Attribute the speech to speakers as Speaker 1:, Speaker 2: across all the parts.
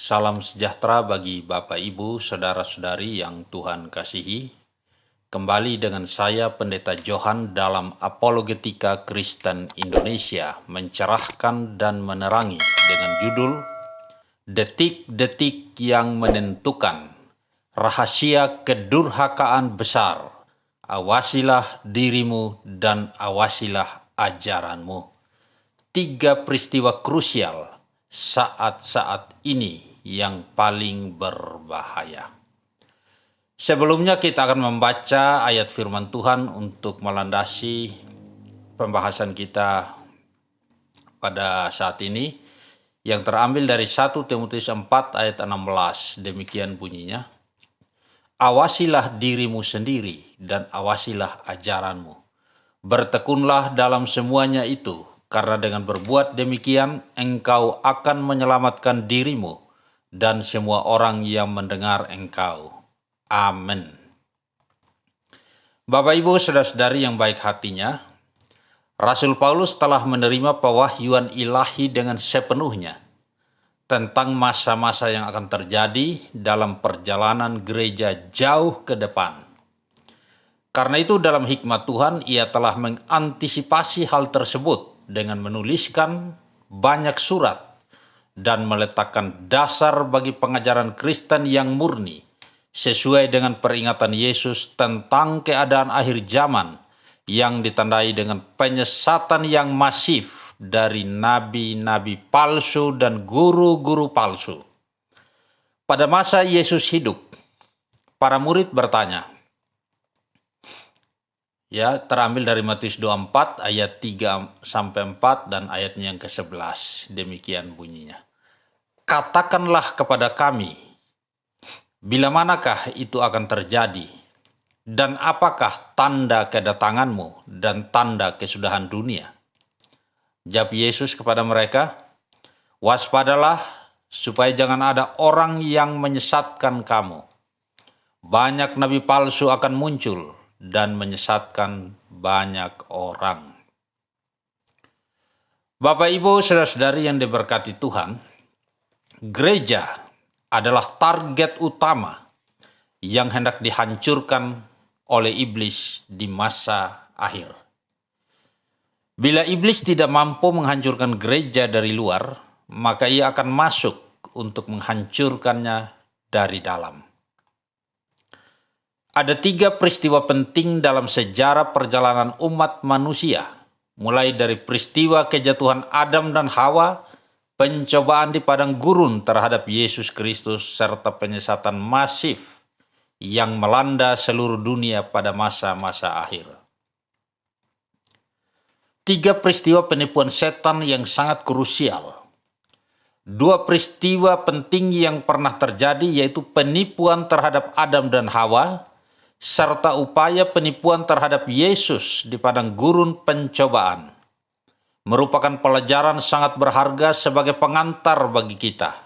Speaker 1: Salam sejahtera bagi Bapak Ibu, Saudara-saudari yang Tuhan kasihi. Kembali dengan saya Pendeta Johan dalam Apologetika Kristen Indonesia, mencerahkan dan menerangi dengan judul Detik-detik yang menentukan, rahasia kedurhakaan besar, awasilah dirimu dan awasilah ajaranmu. 3 peristiwa krusial saat-saat ini yang paling berbahaya. Sebelumnya kita akan membaca ayat firman Tuhan untuk melandasi pembahasan kita pada saat ini yang terambil dari 1 Timotius 4 ayat 16. Demikian bunyinya. Awasilah dirimu sendiri dan awasilah ajaranmu. Bertekunlah dalam semuanya itu, karena dengan berbuat demikian engkau akan menyelamatkan dirimu dan semua orang yang mendengar engkau. Amin. Bapak Ibu saudara-saudari yang baik hatinya, Rasul Paulus telah menerima pewahyuan ilahi dengan sepenuhnya tentang masa-masa yang akan terjadi dalam perjalanan gereja jauh ke depan. Karena itu dalam hikmat Tuhan ia telah mengantisipasi hal tersebut dengan menuliskan banyak surat dan meletakkan dasar bagi pengajaran Kristen yang murni sesuai dengan peringatan Yesus tentang keadaan akhir zaman yang ditandai dengan penyesatan yang masif dari nabi-nabi palsu dan guru-guru palsu. Pada masa Yesus hidup, para murid bertanya, terambil dari Matius 24 ayat 3-4 dan ayatnya yang ke-11. Demikian bunyinya. Katakanlah kepada kami, bila manakah itu akan terjadi? Dan apakah tanda kedatanganmu dan tanda kesudahan dunia? Jawab Yesus kepada mereka, waspadalah supaya jangan ada orang yang menyesatkan kamu. Banyak nabi palsu akan muncul dan menyesatkan banyak orang. Bapak Ibu saudara-saudari yang diberkati Tuhan, gereja adalah target utama yang hendak dihancurkan oleh iblis di masa akhir. Bila iblis tidak mampu menghancurkan gereja dari luar, maka ia akan masuk untuk menghancurkannya dari dalam. Ada 3 peristiwa penting dalam sejarah perjalanan umat manusia, mulai dari peristiwa kejatuhan Adam dan Hawa, pencobaan di padang gurun terhadap Yesus Kristus, serta penyesatan masif yang melanda seluruh dunia pada masa-masa akhir. 3 peristiwa penipuan setan yang sangat krusial. 2 peristiwa penting yang pernah terjadi yaitu penipuan terhadap Adam dan Hawa, serta upaya penipuan terhadap Yesus di padang gurun pencobaan, merupakan pelajaran sangat berharga sebagai pengantar bagi kita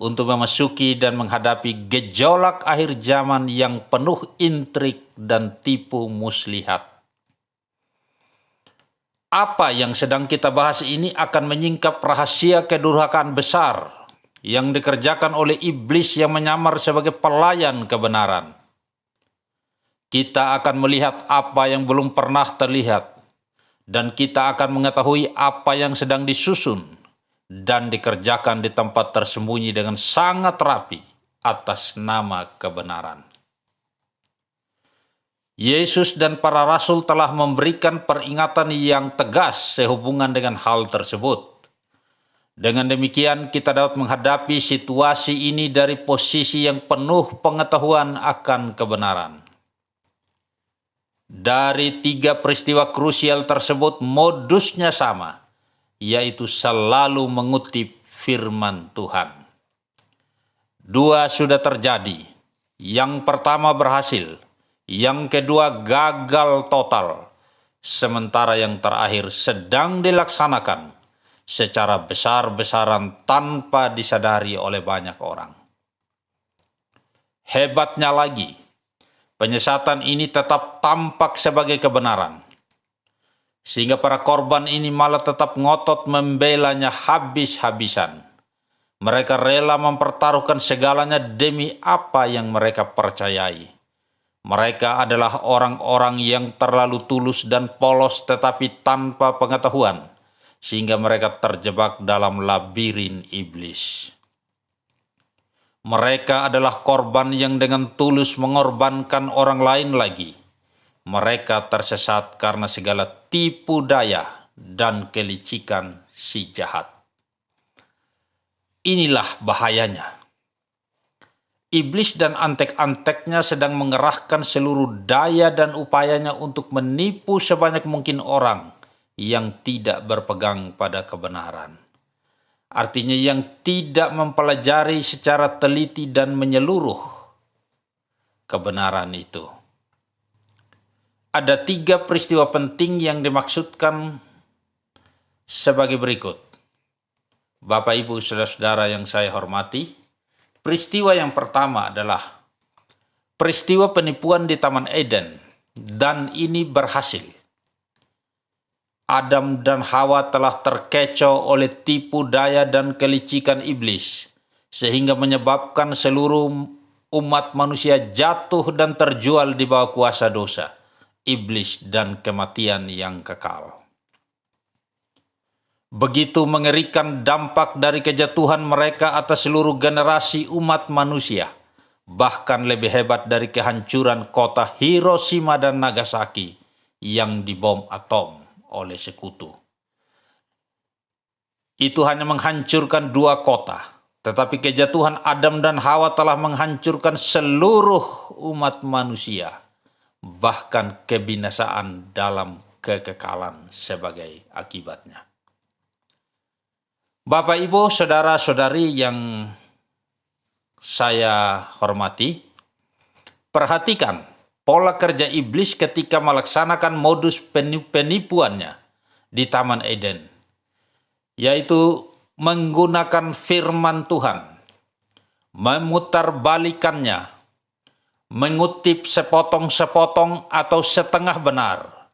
Speaker 1: untuk memasuki dan menghadapi gejolak akhir zaman yang penuh intrik dan tipu muslihat. Apa yang sedang kita bahas ini akan menyingkap rahasia kedurhakaan besar yang dikerjakan oleh iblis yang menyamar sebagai pelayan kebenaran. Kita akan melihat apa yang belum pernah terlihat, dan kita akan mengetahui apa yang sedang disusun dan dikerjakan di tempat tersembunyi dengan sangat rapi atas nama kebenaran. Yesus dan para rasul telah memberikan peringatan yang tegas sehubungan dengan hal tersebut. Dengan demikian, kita dapat menghadapi situasi ini dari posisi yang penuh pengetahuan akan kebenaran. Dari 3 peristiwa krusial tersebut modusnya sama, yaitu selalu mengutip firman Tuhan. 2 sudah terjadi, yang pertama berhasil, yang kedua gagal total, sementara yang terakhir sedang dilaksanakan secara besar-besaran tanpa disadari oleh banyak orang. Hebatnya lagi, penyesatan ini tetap tampak sebagai kebenaran, sehingga para korban ini malah tetap ngotot membelanya habis-habisan, Mereka rela mempertaruhkan segalanya demi apa yang mereka percayai. Mereka adalah orang-orang yang terlalu tulus dan polos tetapi tanpa pengetahuan, sehingga mereka terjebak dalam labirin iblis. Mereka adalah korban yang dengan tulus mengorbankan orang lain lagi. Mereka tersesat karena segala tipu daya dan kelicikan si jahat. Inilah bahayanya. Iblis dan antek-anteknya sedang mengerahkan seluruh daya dan upayanya untuk menipu sebanyak mungkin orang yang tidak berpegang pada kebenaran. Artinya yang tidak mempelajari secara teliti dan menyeluruh kebenaran itu. Ada 3 peristiwa penting yang dimaksudkan sebagai berikut. Bapak, Ibu, saudara-saudara yang saya hormati, peristiwa yang pertama adalah peristiwa penipuan di Taman Eden, dan ini berhasil. Adam dan Hawa telah terkecoh oleh tipu daya dan kelicikan iblis, sehingga menyebabkan seluruh umat manusia jatuh dan terjual di bawah kuasa dosa, iblis, dan kematian yang kekal. Begitu mengerikan dampak dari kejatuhan mereka atas seluruh generasi umat manusia, bahkan lebih hebat dari kehancuran kota Hiroshima dan Nagasaki yang dibom atom oleh sekutu. Itu hanya menghancurkan 2 kota, tetapi kejatuhan Adam dan Hawa telah menghancurkan seluruh umat manusia, bahkan kebinasaan dalam kekekalan sebagai akibatnya. Bapak, Ibu, saudara-saudari yang saya hormati, perhatikan pola kerja iblis ketika melaksanakan modus penipuannya di Taman Eden, yaitu menggunakan firman Tuhan, memutarbalikannya, mengutip sepotong-sepotong atau setengah benar.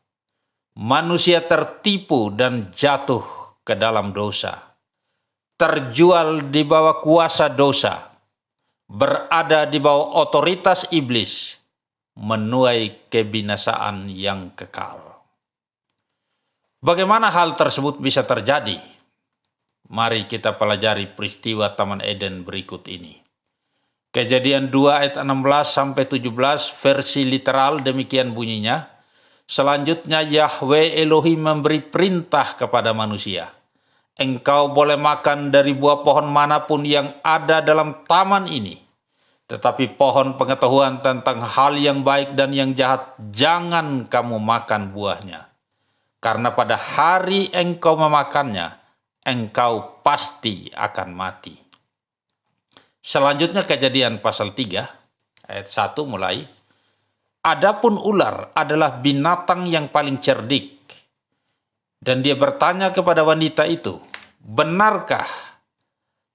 Speaker 1: Manusia tertipu dan jatuh ke dalam dosa, terjual di bawah kuasa dosa, berada di bawah otoritas iblis, menuai kebinasaan yang kekal. Bagaimana hal tersebut bisa terjadi? Mari kita pelajari peristiwa Taman Eden berikut ini. Kejadian 2 ayat 16-17 versi literal demikian bunyinya. Selanjutnya Yahweh Elohim memberi perintah kepada manusia. Engkau boleh makan dari buah pohon manapun yang ada dalam taman ini. Tetapi pohon pengetahuan tentang hal yang baik dan yang jahat, jangan kamu makan buahnya. Karena pada hari engkau memakannya, engkau pasti akan mati. Selanjutnya Kejadian pasal 3, ayat 1 mulai. Adapun ular adalah binatang yang paling cerdik. Dan dia bertanya kepada wanita itu, benarkah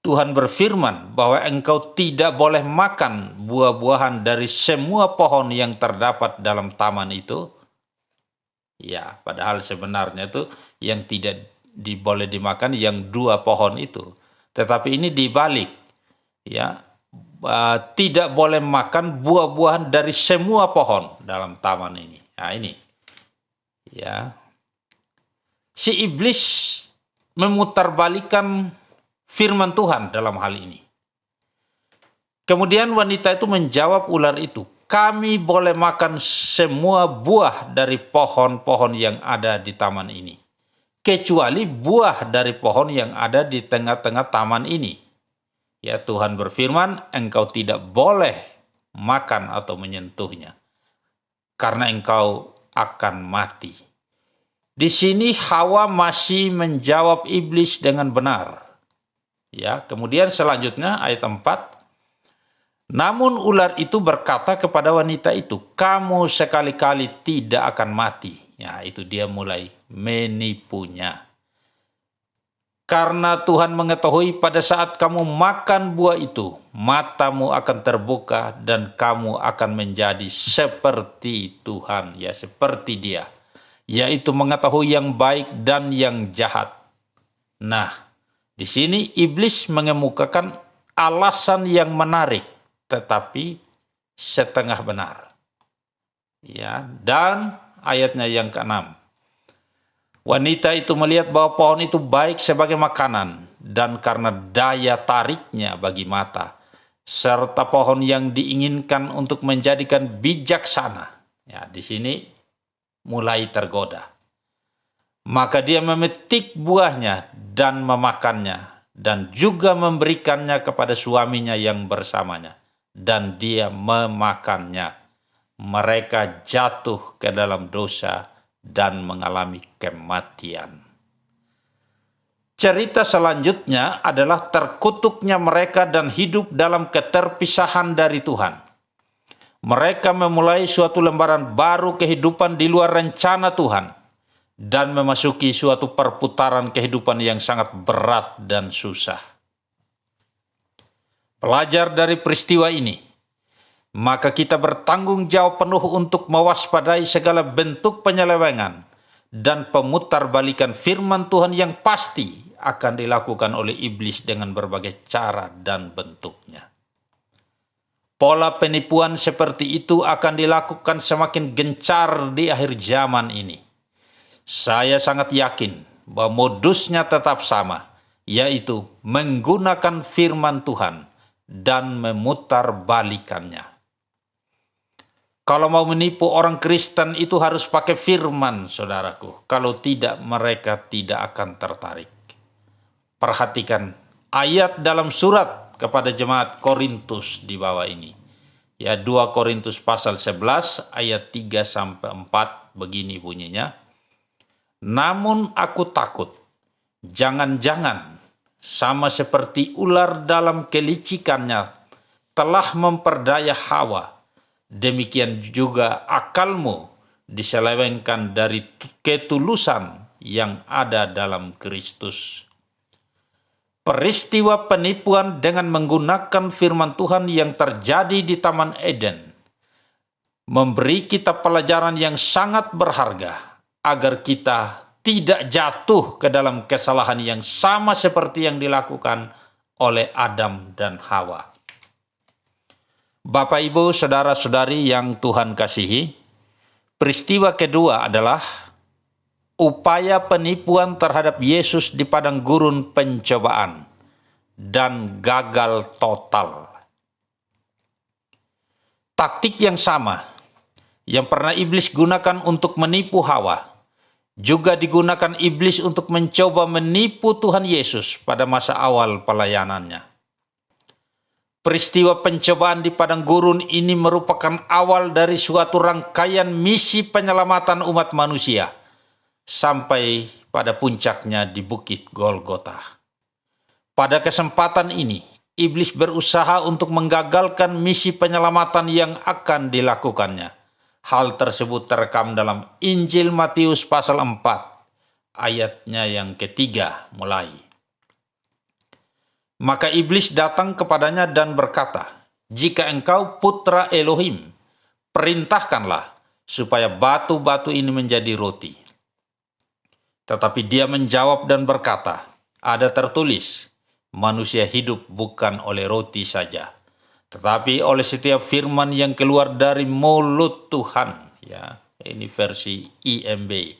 Speaker 1: Tuhan berfirman bahwa engkau tidak boleh makan buah-buahan dari semua pohon yang terdapat dalam taman itu? Ya, padahal sebenarnya itu yang tidak boleh dimakan yang 2 pohon itu. Tetapi ini dibalik, ya, tidak boleh makan buah-buahan dari semua pohon dalam taman ini. Nah ini, ya. Si iblis memutarbalikan firman Tuhan dalam hal ini. Kemudian wanita itu menjawab ular itu, kami boleh makan semua buah dari pohon-pohon yang ada di taman ini, kecuali buah dari pohon yang ada di tengah-tengah taman ini. Ya, Tuhan berfirman, engkau tidak boleh makan atau menyentuhnya, karena engkau akan mati. Di sini Hawa masih menjawab iblis dengan benar. Ya, kemudian selanjutnya ayat 4. Namun ular itu berkata kepada wanita itu, kamu sekali-kali tidak akan mati. Ya, itu dia mulai menipunya. Karena Tuhan mengetahui pada saat kamu makan buah itu, matamu akan terbuka dan kamu akan menjadi seperti Tuhan, ya seperti Dia, yaitu mengetahui yang baik dan yang jahat. Nah, Di sini iblis mengemukakan alasan yang menarik, tetapi setengah benar. Ya, dan ayatnya yang ke-6. Wanita itu melihat bahwa pohon itu baik sebagai makanan, dan karena daya tariknya bagi mata, serta pohon yang diinginkan untuk menjadikan bijaksana. Ya, di sini mulai tergoda. Maka dia memetik buahnya dan memakannya, dan juga memberikannya kepada suaminya yang bersamanya, dan dia memakannya. Mereka jatuh ke dalam dosa dan mengalami kematian. Cerita selanjutnya adalah terkutuknya mereka dan hidup dalam keterpisahan dari Tuhan. Mereka memulai suatu lembaran baru kehidupan di luar rencana Tuhan, dan memasuki suatu perputaran kehidupan yang sangat berat dan susah. Belajar dari peristiwa ini, maka kita bertanggung jawab penuh untuk mewaspadai segala bentuk penyelewengan dan pemutarbalikan firman Tuhan yang pasti akan dilakukan oleh iblis dengan berbagai cara dan bentuknya. Pola penipuan seperti itu akan dilakukan semakin gencar di akhir zaman ini. Saya sangat yakin bahwa modusnya tetap sama, yaitu menggunakan firman Tuhan dan memutarbalikannya. Kalau mau menipu orang Kristen itu harus pakai firman, saudaraku. Kalau tidak, mereka tidak akan tertarik. Perhatikan ayat dalam surat kepada jemaat Korintus di bawah ini. Ya, 2 Korintus pasal 11 ayat 3-4 begini bunyinya. Namun aku takut, jangan-jangan sama seperti ular dalam kelicikannya telah memperdaya Hawa, demikian juga akalmu diselewengkan dari ketulusan yang ada dalam Kristus. Peristiwa penipuan dengan menggunakan firman Tuhan yang terjadi di Taman Eden memberi kita pelajaran yang sangat berharga agar kita tidak jatuh ke dalam kesalahan yang sama seperti yang dilakukan oleh Adam dan Hawa. Bapak, Ibu, saudara-saudari yang Tuhan kasihi, peristiwa kedua adalah upaya penipuan terhadap Yesus di padang gurun pencobaan dan gagal total. Taktik yang sama yang pernah iblis gunakan untuk menipu Hawa juga digunakan iblis untuk mencoba menipu Tuhan Yesus pada masa awal pelayanannya. Peristiwa pencobaan di padang gurun ini merupakan awal dari suatu rangkaian misi penyelamatan umat manusia sampai pada puncaknya di Bukit Golgota. Pada kesempatan ini, iblis berusaha untuk menggagalkan misi penyelamatan yang akan dilakukannya. Hal tersebut terekam dalam Injil Matius pasal 4, ayatnya yang ketiga mulai. Maka iblis datang kepadanya dan berkata, "Jika engkau putra Elohim, perintahkanlah supaya batu-batu ini menjadi roti." Tetapi dia menjawab dan berkata, "Ada tertulis, manusia hidup bukan oleh roti saja, tetapi oleh setiap firman yang keluar dari mulut Tuhan." Ya, ini versi IMB.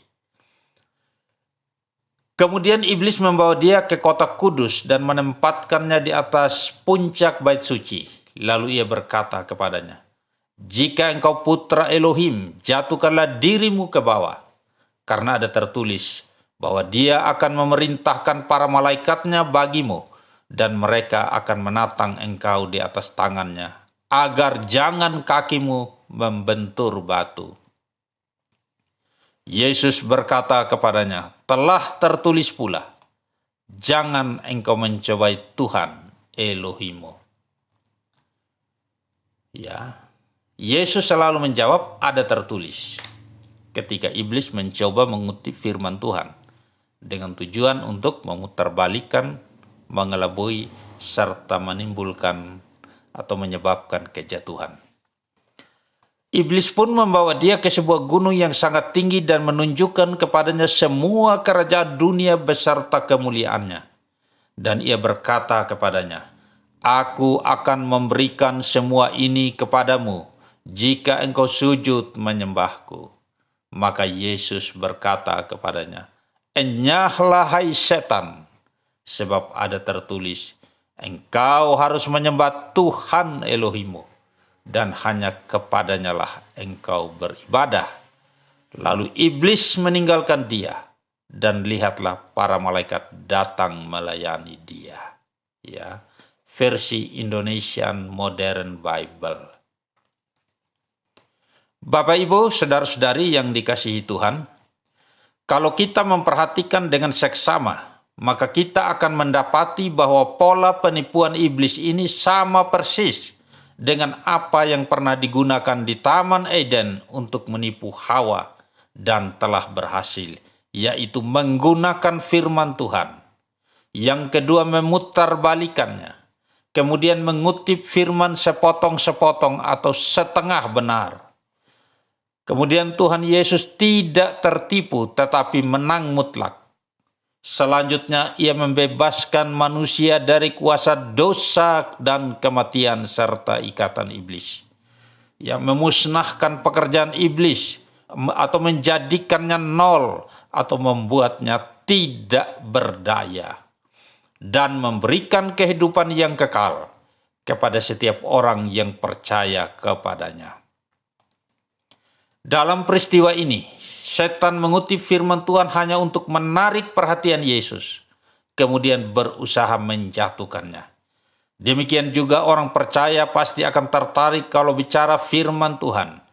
Speaker 1: Kemudian iblis membawa dia ke kota kudus dan menempatkannya di atas puncak bait suci. Lalu ia berkata kepadanya, "Jika engkau putra Elohim, jatuhkanlah dirimu ke bawah, karena ada tertulis bahwa dia akan memerintahkan para malaikatnya bagimu, dan mereka akan menatang engkau di atas tangannya, agar jangan kakimu membentur batu." Yesus berkata kepadanya, "Telah tertulis pula, jangan engkau mencobai Tuhan Elohimmu." Ya, Yesus selalu menjawab, "Ada tertulis," ketika iblis mencoba mengutip firman Tuhan dengan tujuan untuk memutarbalikkan, mengelabui, serta menimbulkan atau menyebabkan kejatuhan. Iblis pun membawa dia ke sebuah gunung yang sangat tinggi dan menunjukkan kepadanya semua kerajaan dunia beserta kemuliaannya. Dan ia berkata kepadanya, "Aku akan memberikan semua ini kepadamu jika engkau sujud menyembahku." Maka Yesus berkata kepadanya, "Enyahlah hai setan, sebab ada tertulis, engkau harus menyembah Tuhan Elohimmu, dan hanya kepadanya lah engkau beribadah." Lalu iblis meninggalkan dia, dan lihatlah para malaikat datang melayani dia. Ya, versi Indonesian Modern Bible. Bapak Ibu, saudara-saudari yang dikasihi Tuhan, kalau kita memperhatikan dengan seksama, maka kita akan mendapati bahwa pola penipuan iblis ini sama persis dengan apa yang pernah digunakan di Taman Eden untuk menipu Hawa dan telah berhasil, yaitu menggunakan firman Tuhan. Yang kedua, memutarbalikannya, kemudian mengutip firman sepotong-sepotong atau setengah benar. Kemudian Tuhan Yesus tidak tertipu tetapi menang mutlak. Selanjutnya ia membebaskan manusia dari kuasa dosa dan kematian serta ikatan iblis, yang memusnahkan pekerjaan iblis atau menjadikannya nol atau membuatnya tidak berdaya, dan memberikan kehidupan yang kekal kepada setiap orang yang percaya kepadanya. Dalam peristiwa ini, setan mengutip firman Tuhan hanya untuk menarik perhatian Yesus, kemudian berusaha menjatuhkannya. Demikian juga orang percaya pasti akan tertarik kalau bicara firman Tuhan.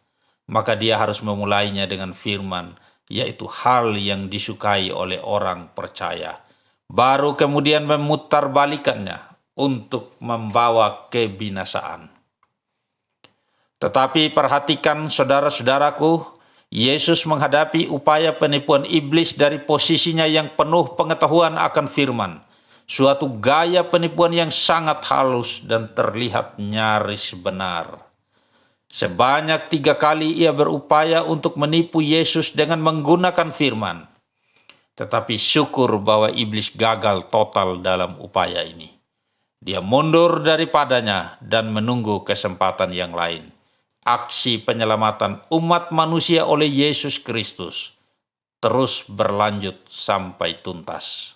Speaker 1: Maka dia harus memulainya dengan firman, yaitu hal yang disukai oleh orang percaya. Baru kemudian memutarbalikannya untuk membawa kebinasaan. Tetapi perhatikan saudara-saudaraku, Yesus menghadapi upaya penipuan iblis dari posisinya yang penuh pengetahuan akan firman. Suatu gaya penipuan yang sangat halus dan terlihat nyaris benar. Sebanyak 3 kali ia berupaya untuk menipu Yesus dengan menggunakan firman. Tetapi syukur bahwa iblis gagal total dalam upaya ini. Dia mundur daripadanya dan menunggu kesempatan yang lain. Aksi penyelamatan umat manusia oleh Yesus Kristus terus berlanjut sampai tuntas.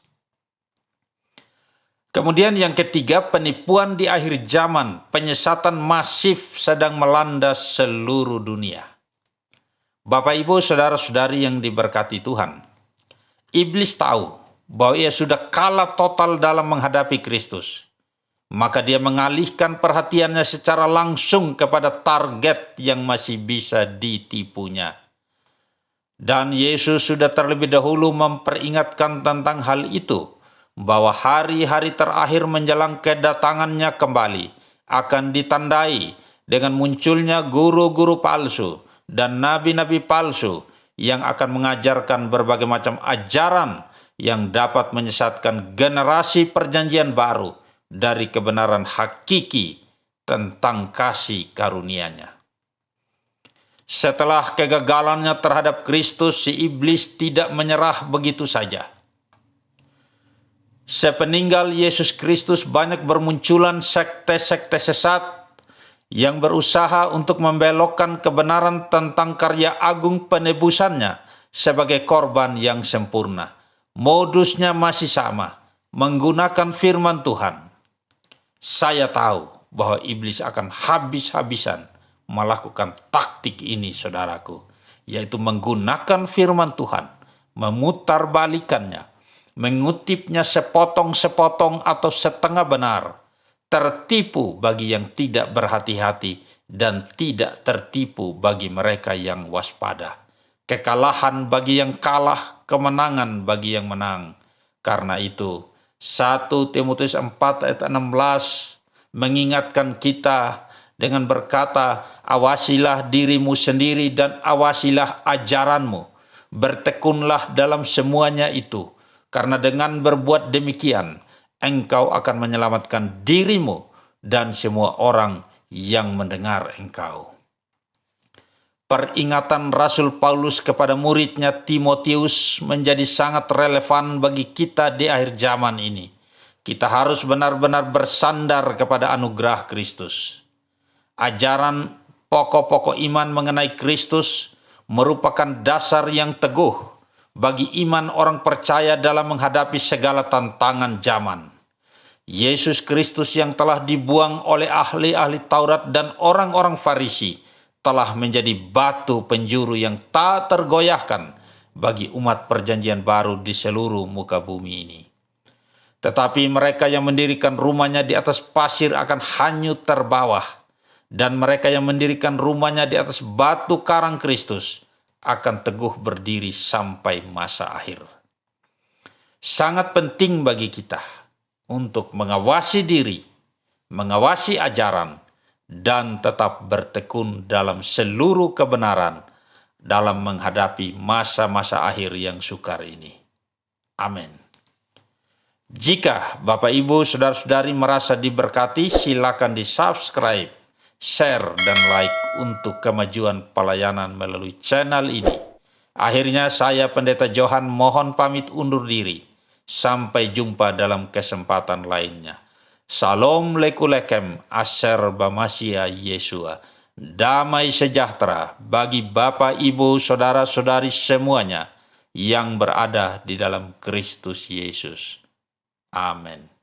Speaker 1: Kemudian yang ketiga, penipuan di akhir zaman, penyesatan masif sedang melanda seluruh dunia. Bapak, Ibu, saudara-saudari yang diberkati Tuhan, iblis tahu bahwa ia sudah kalah total dalam menghadapi Kristus. Maka dia mengalihkan perhatiannya secara langsung kepada target yang masih bisa ditipunya. Dan Yesus sudah terlebih dahulu memperingatkan tentang hal itu, bahwa hari-hari terakhir menjelang kedatangannya kembali akan ditandai dengan munculnya guru-guru palsu dan nabi-nabi palsu yang akan mengajarkan berbagai macam ajaran yang dapat menyesatkan generasi perjanjian baru dari kebenaran hakiki tentang kasih karunia-Nya. Setelah kegagalannya terhadap Kristus, si iblis tidak menyerah begitu saja. Sepeninggal Yesus Kristus banyak bermunculan sekte-sekte sesat yang berusaha untuk membelokkan kebenaran tentang karya agung penebusannya sebagai korban yang sempurna. Modusnya masih sama, menggunakan firman Tuhan. Saya tahu bahwa iblis akan habis-habisan melakukan taktik ini, saudaraku, yaitu menggunakan firman Tuhan, memutarbalikannya, mengutipnya sepotong-sepotong atau setengah benar, tertipu bagi yang tidak berhati-hati dan tidak tertipu bagi mereka yang waspada. Kekalahan bagi yang kalah, kemenangan bagi yang menang. Karena itu, 1 Timotius 4 ayat 16 mengingatkan kita dengan berkata, "Awasilah dirimu sendiri dan awasilah ajaranmu. Bertekunlah dalam semuanya itu, karena dengan berbuat demikian, engkau akan menyelamatkan dirimu dan semua orang yang mendengar engkau." Peringatan Rasul Paulus kepada muridnya Timotius menjadi sangat relevan bagi kita di akhir zaman ini. Kita harus benar-benar bersandar kepada anugerah Kristus. Ajaran pokok-pokok iman mengenai Kristus merupakan dasar yang teguh bagi iman orang percaya dalam menghadapi segala tantangan zaman. Yesus Kristus yang telah dibuang oleh ahli-ahli Taurat dan orang-orang Farisi telah menjadi batu penjuru yang tak tergoyahkan bagi umat perjanjian baru di seluruh muka bumi ini. Tetapi mereka yang mendirikan rumahnya di atas pasir akan hanyut terbawah, dan mereka yang mendirikan rumahnya di atas batu karang Kristus akan teguh berdiri sampai masa akhir. Sangat penting bagi kita untuk mengawasi diri, mengawasi ajaran, dan tetap bertekun dalam seluruh kebenaran dalam menghadapi masa-masa akhir yang sukar ini. Amin. Jika Bapak Ibu Saudara-saudari merasa diberkati, silakan di-subscribe, share, dan like untuk kemajuan pelayanan melalui channel ini. Akhirnya saya Pendeta Johan mohon pamit undur diri. Sampai jumpa dalam kesempatan lainnya. Salam lekulekem aser bamasia Yesua. Damai sejahtera bagi Bapak, Ibu, Saudara-saudari semuanya yang berada di dalam Kristus Yesus. Amin.